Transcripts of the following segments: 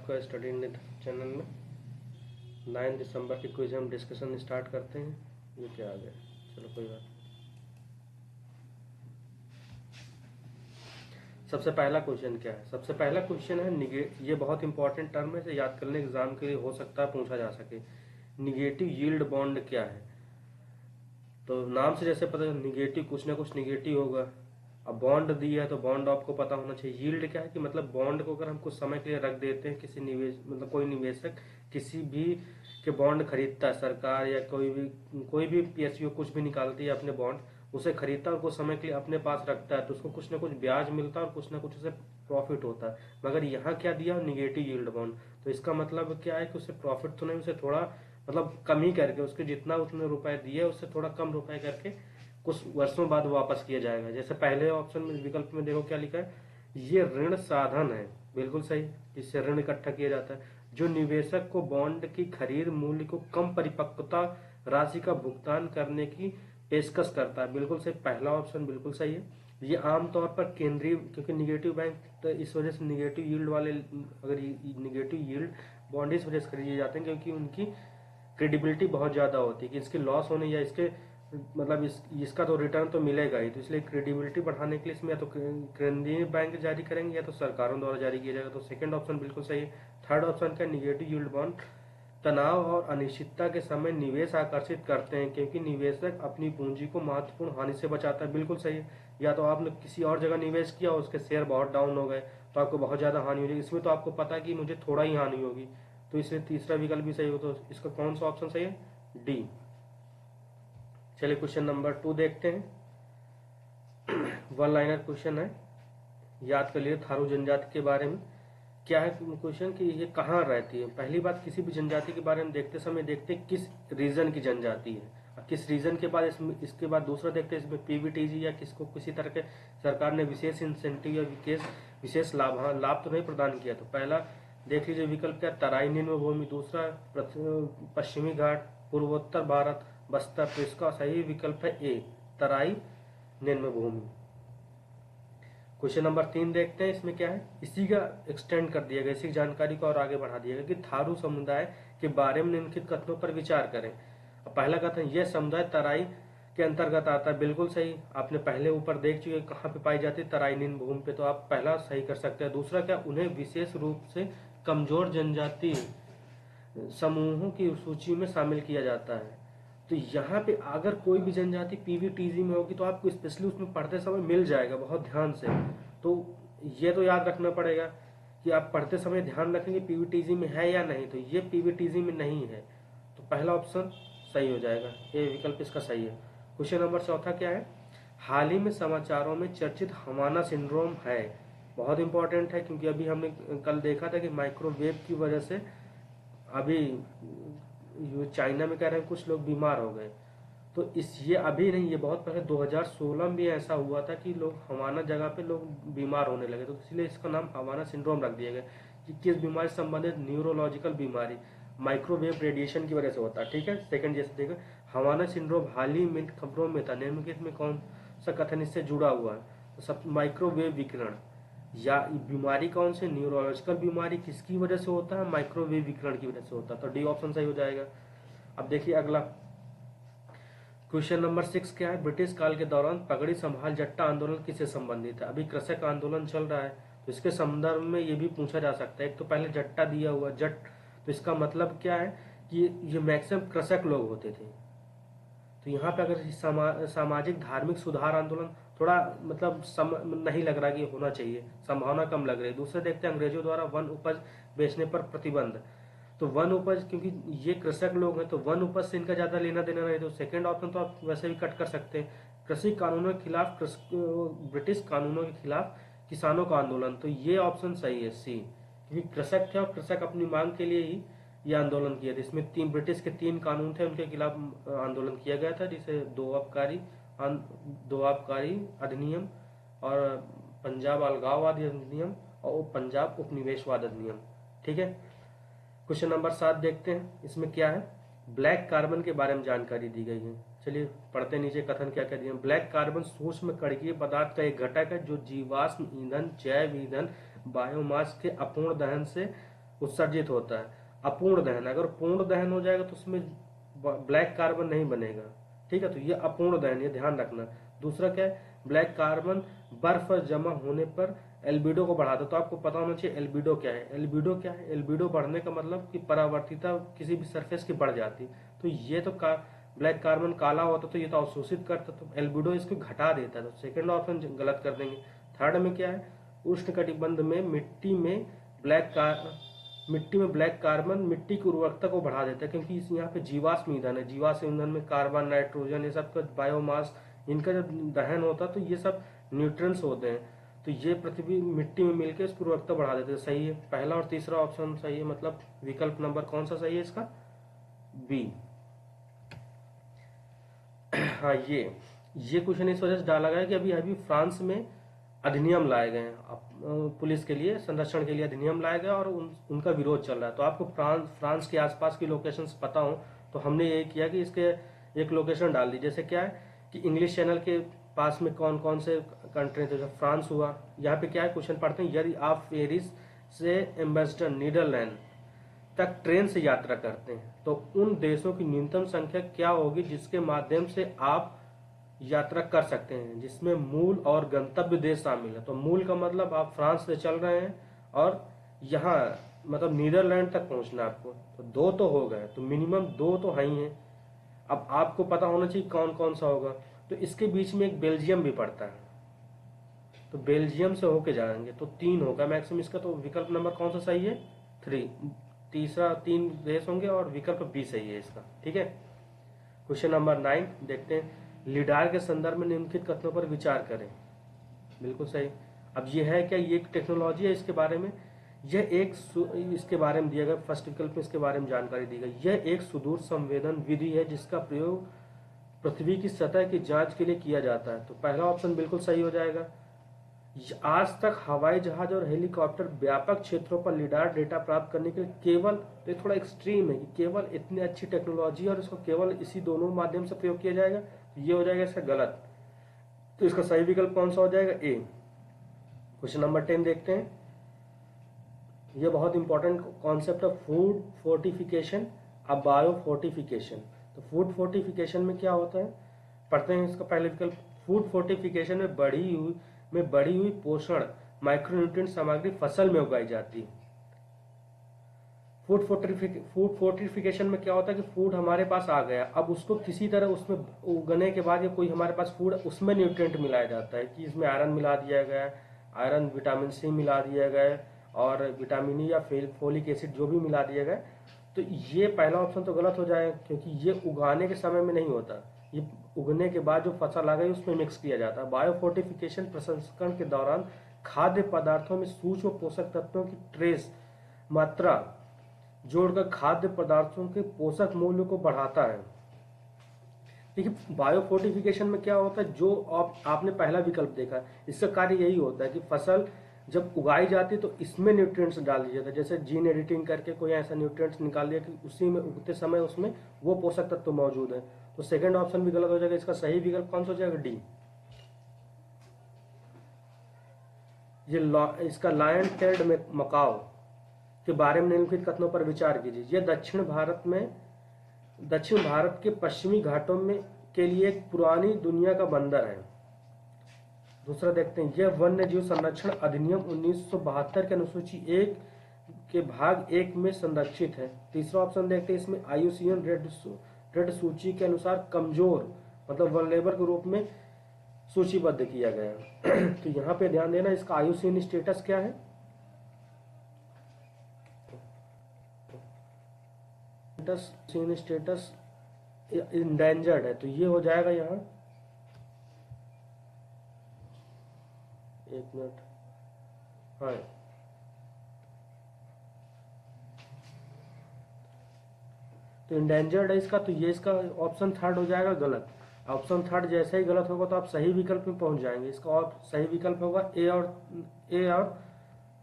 आपका स्टडी नित चैनल में 9 दिसंबर की क्विज हम डिस्कशन स्टार्ट करते हैं। ये क्या आ गया, चलो कोई बात। सबसे पहला क्वेश्चन क्या है? सबसे पहला क्वेश्चन है ये बहुत इंपॉर्टेंट टर्म है, इसे याद करने एग्जाम के लिए हो सकता है पूछा जा सके। निगेटिव यील्ड बॉन्ड क्या है? तो नाम से जैसे पता है निगेटिव, कुछ ना कुछ निगेटिव होगा। अब बॉन्ड दिया है तो बॉन्ड आपको पता होना चाहिए। यील्ड क्या है कि मतलब बॉन्ड को अगर हम कुछ समय के लिए रख देते हैं, किसी निवेश मतलब कोई निवेशक किसी भी के बॉन्ड खरीदता है, सरकार या कोई भी पीएसयू कुछ भी निकालती है अपने बॉन्ड, उसे खरीदता है और कुछ समय के लिए अपने पास रखता है, तो उसको कुछ ना कुछ ब्याज मिलता है और कुछ ना कुछ उसे प्रॉफिट होता है। मगर यहाँ क्या दिया, निगेटिव यील्ड बॉन्ड, तो इसका मतलब क्या है कि उसे प्रॉफिट तो नहीं, उसे थोड़ा मतलब कम ही करके उसके जितना उसने रुपए दिए उससे थोड़ा कम रुपए करके कुछ वर्षों बाद वापस किया जाएगा। जैसे पहले ऑप्शन में विकल्प में देखो क्या लिखा है, ये ऋण साधन है, बिल्कुल सही, जिससे ऋण इकट्ठा किया जाता है जो निवेशक को बॉन्ड की खरीद मूल्य को कम परिपक्वता राशि का भुगतान करने की पेशकश करता है, बिल्कुल सही, पहला ऑप्शन बिल्कुल सही है। ये आमतौर पर केंद्रीय, क्योंकि निगेटिव बैंक तो इस वजह से निगेटिव यील्ड वाले, अगर निगेटिव यील्ड बॉन्ड इस वजह से खरीदे जाते हैं क्योंकि उनकी क्रेडिबिलिटी बहुत ज़्यादा होती है कि इसके लॉस होने या इसके मतलब इसका तो रिटर्न तो मिलेगा ही, तो इसलिए क्रेडिबिलिटी बढ़ाने के लिए इसमें या तो केंद्रीय बैंक जारी करेंगे या तो सरकारों द्वारा जारी किया जाएगा, तो सेकंड ऑप्शन बिल्कुल सही है। थर्ड ऑप्शन का निगेटिव यील्ड बॉन्ड तनाव और अनिश्चितता के समय निवेश आकर्षित करते हैं क्योंकि निवेशक अपनी पूंजी को महत्वपूर्ण हानि से बचाता है, बिल्कुल सही है। या तो आपने किसी और जगह निवेश किया, उसके शेयर बहुत डाउन हो गए तो आपको बहुत ज्यादा हानि हो जाएगी, इसमें तो आपको पता है कि मुझे थोड़ा ही हानि होगी, तो इसलिए तीसरा विकल्प भी सही हो, तो इसका कौन सा ऑप्शन सही है? डी। चलिए क्वेश्चन नंबर 2 देखते हैं। वन लाइनर क्वेश्चन है, याद कर लिए थारू जनजाति के बारे में। क्या है क्वेश्चन कि ये कहाँ रहती है? पहली बात, किसी भी जनजाति के बारे में देखते समय देखते हैं किस रीजन की जनजाति है, और किस रीजन के बाद इसके बाद दूसरा देखते हैं इसमें पीवीटीजी या किसको किसी तरह के सरकार ने विशेष इंसेंटिव या विशेष लाभ तो नहीं प्रदान किया। तो पहला देख लीजिए विकल्प क्या, तराई निम्न भूमि, दूसरा पश्चिमी घाट, पूर्वोत्तर भारत, बस्तर, तो इसका सही विकल्प है ए, तराई निम्न भूमि। क्वेश्चन नंबर 3 देखते हैं, इसमें क्या है, इसी का एक्सटेंड कर दिया गया, इसी जानकारी को और आगे बढ़ा दिया गया कि थारू समुदाय के बारे में निम्नलिखित कथनों पर विचार करें। पहला कथन, यह समुदाय तराई के अंतर्गत आता है, बिल्कुल सही, आपने पहले ऊपर देख चुके कहाँ पे पाई जाती है, तराई निम्न भूमि पे, तो आप पहला सही कर सकते हैं। दूसरा क्या, उन्हें विशेष रूप से कमजोर जनजाति समूहों की सूची में शामिल किया जाता है। तो यहाँ पे अगर कोई भी जनजाति पीवीटीजी में होगी तो आपको स्पेशली उसमें पढ़ते समय मिल जाएगा, बहुत ध्यान से। तो ये तो याद रखना पड़ेगा कि आप पढ़ते समय ध्यान रखेंगे पीवीटीजी में है या नहीं, तो ये पीवीटीजी में नहीं है, तो पहला ऑप्शन सही हो जाएगा, ये विकल्प इसका सही है। क्वेश्चन नंबर 4 क्या है, हाल ही में समाचारों में चर्चित हवाना सिंड्रोम है, बहुत इंपॉर्टेंट है क्योंकि अभी हमने कल देखा था कि माइक्रोवेव की वजह से अभी चाइना में कह रहे हैं कुछ लोग बीमार हो गए, तो ये अभी नहीं, ये बहुत पहले 2016 में भी ऐसा हुआ था कि लोग हवाना जगह पे लोग बीमार होने लगे, तो इसलिए इसका नाम हवाना सिंड्रोम रख दिया गया। कि किस बीमारी से संबंधित, न्यूरोलॉजिकल बीमारी, माइक्रोवेव रेडिएशन की वजह से होता है, ठीक है। सेकंड जैसे देखो, हवाना सिंड्रोम हाल ही में खबरों में था, निम्नलिखित में कौन सा कथन इससे जुड़ा हुआ है? तो सब माइक्रोवेव विकिरण, या बीमारी कौन सी, न्यूरोलॉजिकल बीमारी किसकी वजह से होता है, माइक्रोवेव विकिरण की वजह से होता है, तो डी ऑप्शन सही हो जाएगा। अब देखिए अगला क्वेश्चन नंबर 6 क्या है, ब्रिटिश काल के दौरान पगड़ी संभाल जट्टा आंदोलन किससे संबंधित है? अभी कृषक आंदोलन चल रहा है, तो इसके संदर्भ में ये भी पूछा जा सकता है। एक तो पहले जट्टा दिया हुआ, जट, तो इसका मतलब क्या है कि ये मैक्सिमम कृषक लोग होते थे, तो यहाँ पे अगर सामाजिक धार्मिक सुधार आंदोलन, थोड़ा मतलब नहीं लग रहा कि होना चाहिए, संभावना कम लग रही है। दूसरे देखते हैं, अंग्रेजों द्वारा वन उपज बेचने पर प्रतिबंध, तो वन उपज, क्योंकि ये कृषक लोग हैं तो वन उपज से इनका ज्यादा लेना देना नहीं, तो सेकंड ऑप्शन तो आप वैसे भी कट कर सकते हैं। कृषि कानूनों के खिलाफ, ब्रिटिश कानूनों के खिलाफ किसानों का आंदोलन, तो ये ऑप्शन सही है, सी, क्योंकि कृषक थे और कृषक अपनी मांग के लिए ही ये आंदोलन किया था। इसमें ब्रिटिश के 3 कानून थे, उनके खिलाफ आंदोलन किया गया था, जिसे दो आबकारी अधिनियम और पंजाब अलगाववादी अधिनियम और पंजाब उपनिवेशवाद अधिनियम, ठीक है। क्वेश्चन नंबर 7 देखते हैं, इसमें क्या है, ब्लैक कार्बन के बारे में जानकारी दी गई है। चलिए पढ़ते नीचे कथन क्या कह दिया, ब्लैक कार्बन सूक्ष्म कणकीय पदार्थ का एक घटक है जो जीवाश्म ईंधन, जैव ईंधन, बायोमास के अपूर्ण दहन से उत्सर्जित होता है। अपूर्ण दहन, अगर पूर्ण दहन हो जाएगा तो उसमें ब्लैक कार्बन नहीं बनेगा, ठीक है, तो ये अपूर्ण दहन, ये ध्यान रखना। दूसरा क्या है, ब्लैक कार्बन बर्फ पर जमा होने पर एल्बिडो को बढ़ाता है। तो आपको पता होना चाहिए एल्बिडो क्या है। एल्बिडो क्या है, एल्बिडो बढ़ने का मतलब कि परावर्तिता किसी भी सरफेस की बढ़ जाती। तो ये तो ब्लैक कार्बन काला होता तो ये तो अवशोषित करता, तो एल्बिडो इसको घटा देता है, तो सेकंड ऑप्शन गलत कर देंगे। थर्ड में क्या है, उष्ण कटिबंध में मिट्टी में ब्लैक कार्बन मिट्टी की उर्वरकता को बढ़ा देता है, क्योंकि इस यहाँ पे जीवाश्म ईंधन है। जीवाश्म ईंधन में कार्बन, नाइट्रोजन, ये सब का बायोमास, इनका जब दहन होता है तो ये सब न्यूट्रिएंट्स होते हैं, तो ये पृथ्वी मिट्टी में मिलकर इसकी उर्वरकता बढ़ा देते हैं। सही है, पहला और तीसरा ऑप्शन सही है, मतलब विकल्प नंबर कौन सा सही है इसका, बी। हाँ, ये क्वेश्चन इस वजह से डाला गया है कि अभी अभी फ्रांस में अधिनियम लाए गए हैं, पुलिस के लिए संरक्षण के लिए अधिनियम लाए गए और उनका विरोध चल रहा है। तो आपको फ्रांस के आसपास की लोकेशंस पता हो तो हमने ये किया कि इसके एक लोकेशन डाल दी। जैसे क्या है कि इंग्लिश चैनल के पास में कौन कौन से कंट्री थे, जैसे फ्रांस हुआ। यहाँ पे क्या है, क्वेश्चन पढ़ते हैं, यदि आप पेरिस से एम्बेसडर नीदरलैंड तक ट्रेन से यात्रा करते हैं तो उन देशों की न्यूनतम संख्या क्या होगी जिसके माध्यम से आप यात्रा कर सकते हैं, जिसमें मूल और गंतव्य देश शामिल है। तो मूल का मतलब आप फ्रांस से चल रहे हैं और यहाँ मतलब नीदरलैंड तक पहुंचना है आपको, तो दो तो हो गए, तो मिनिमम दो तो है ही है। अब आपको पता होना चाहिए कौन कौन सा होगा। तो इसके बीच में एक बेल्जियम भी पड़ता है, तो बेल्जियम से होके जाएंगे तो तीन होगा मैक्सिमम इसका। तो विकल्प नंबर कौन सा सही है, 3, तीसरा 3 देश होंगे और विकल्प बी सही है इसका, ठीक है। क्वेश्चन नंबर 9 देखते हैं, लिडार के संदर्भ में निम्नलिखित कथनों पर विचार करें। बिल्कुल सही। अब ये है क्या, ये एक टेक्नोलॉजी है, इसके बारे में इसके बारे में दिया गया फर्स्ट विकल्प में, इसके बारे में जानकारी दी गई। यह एक सुदूर संवेदन विधि है जिसका प्रयोग पृथ्वी की सतह की जांच के लिए किया जाता है। तो पहला ऑप्शन बिल्कुल सही हो जाएगा। आज तक हवाई जहाज और हेलीकॉप्टर व्यापक क्षेत्रों पर लिडार डेटा प्राप्त करने के लिए केवल, तो ये थोड़ा एक्सट्रीम है कि केवल इतनी अच्छी टेक्नोलॉजी और इसको केवल इसी दोनों माध्यम से प्रयोग किया जाएगा, तो ये हो जाएगा इसका गलत। तो इसका सही विकल्प कौन सा हो जाएगा, ए। क्वेश्चन नंबर 10 देखते हैं, ये बहुत इंपॉर्टेंट कॉन्सेप्ट है, फूड फोर्टिफिकेशन अब बायो फोर्टिफिकेशन। तो फूड फोर्टिफिकेशन में क्या होता है, पढ़ते हैं इसका पहले विकल्प। फूड फोर्टिफिकेशन में बढ़ी हुई पोषण माइक्रोन्यूट्रिएंट सामग्री फसल में उगाई जाती है। फूड फोर्टिफिकेशन में क्या होता है कि फूड हमारे पास आ गया, अब उसको किसी तरह उसमें उगने के बाद या कोई हमारे पास फूड, उसमें न्यूट्रिएंट मिलाया जाता है कि इसमें आयरन मिला दिया गया है, आयरन विटामिन सी मिला दिया गया है और विटामिन ई या फोलिक एसिड जो भी मिला दिया गया। तो ये पहला ऑप्शन तो गलत हो जाएगा, क्योंकि ये उगाने के समय में नहीं होता, ये उगने के बाद जो फसल आ गई उसमें मिक्स किया जाता है। बायो फोर्टिफिकेशन प्रसंस्करण के दौरान खाद्य पदार्थों में सूक्ष्म पोषक तत्वों की ट्रेस मात्रा जोड़कर खाद्य पदार्थों के पोषक मूल्य को बढ़ाता है। देखिए बायो फोर्टिफिकेशन में क्या होता है, जो आपने पहला विकल्प देखा, इसका कार्य यही होता है कि फसल जब उगाई जाती है तो इसमें न्यूट्रिएंट्स डाल दिया जाता है, जैसे जीन एडिटिंग करके कोई ऐसा न्यूट्रिएंट्स निकाल दिया कि उसी में उगते समय उसमें वो पोषक तत्व मौजूद है। तो सेकंड ऑप्शन भी गलत हो जाएगा, इसका सही विकल्प कौन सा हो जाएगा, डी। ये इसका लायन टेल्ड मकाओ के बारे में निम्नलिखित कथनों पर विचार कीजिए। यह दक्षिण भारत के पश्चिमी घाटों में के लिए एक पुरानी दुनिया का बंदर है। दूसरा देखते हैं, यह वन्य जीव संरक्षण अधिनियम 1972 के अनुसूची 1 के भाग 1 में संरक्षित है। तीसरा ऑप्शन देखते हैं, इसमें IUCN रेड सूची के अनुसार कमजोर मतलब वनलेबर के रूप में सूचीबद्ध किया गया। तो यहाँ पे ध्यान देना, इसका IUCN स्टेटस क्या है, स्टेटस इंडेंजर्ड है, तो ये हो जाएगा यहाँ, एक मिनट, हाँ तो इंडेंजर्ड है इसका, तो ये इसका ऑप्शन थर्ड हो जाएगा गलत। ऑप्शन थर्ड जैसे ही गलत होगा तो आप सही विकल्प में पहुंच जाएंगे। इसका और सही विकल्प होगा ए और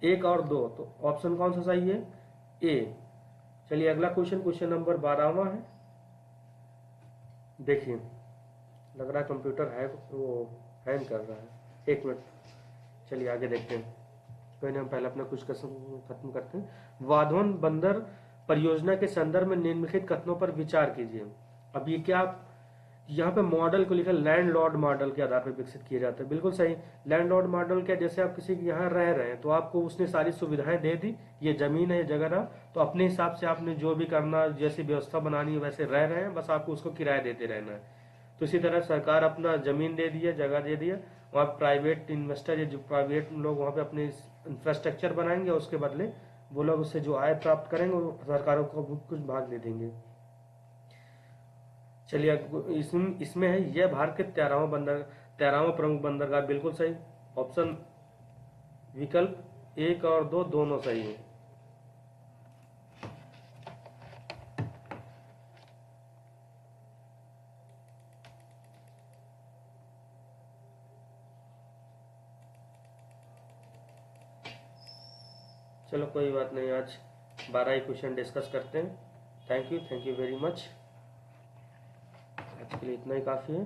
1 और 2। तो ऑप्शन कौन सा सही है, ए। चलिए अगला क्वेश्चन नंबर 12वां है। देखिए लग रहा है कंप्यूटर है वो हैंग कर रहा है, एक मिनट, चलिए आगे देखते हैं। पहले हम पहले अपना कुछ क्वेश्चन खत्म करते हैं। वाधवन बंदर परियोजना के संदर्भ में निम्नलिखित कथनों पर विचार कीजिए। अब ये क्या, यहाँ पे मॉडल को लिखा लैंडलॉर्ड मॉडल के आधार पर विकसित किया जाता है। बिल्कुल सही। लैंडलॉर्ड मॉडल क्या, जैसे आप किसी के यहाँ रह रहे हैं तो आपको उसने सारी सुविधाएं दे दी, ये जमीन है, ये जगह रहा, तो अपने हिसाब से आपने जो भी करना, जैसी व्यवस्था बनानी है वैसे रह रहे हैं, बस आपको उसको किराया देते रहना है। तो इसी तरह सरकार अपना जमीन दे दी है, जगह दे दी है, वहाँ प्राइवेट इन्वेस्टर या जो प्राइवेट लोग वहाँ पे अपने इंफ्रास्ट्रक्चर बनाएंगे, उसके बदले वो लोग उससे जो आय प्राप्त करेंगे वो सरकारों को कुछ भाग दे देंगे। चलिए इसमें है, यह भारत के 13वां प्रमुख बंदरगाह। बिल्कुल सही। ऑप्शन विकल्प 1 और 2 दोनों सही है। चलो कोई बात नहीं, आज 12 ही क्वेश्चन डिस्कस करते हैं। Thank you very much. आज के लिए इतना ही काफ़ी है।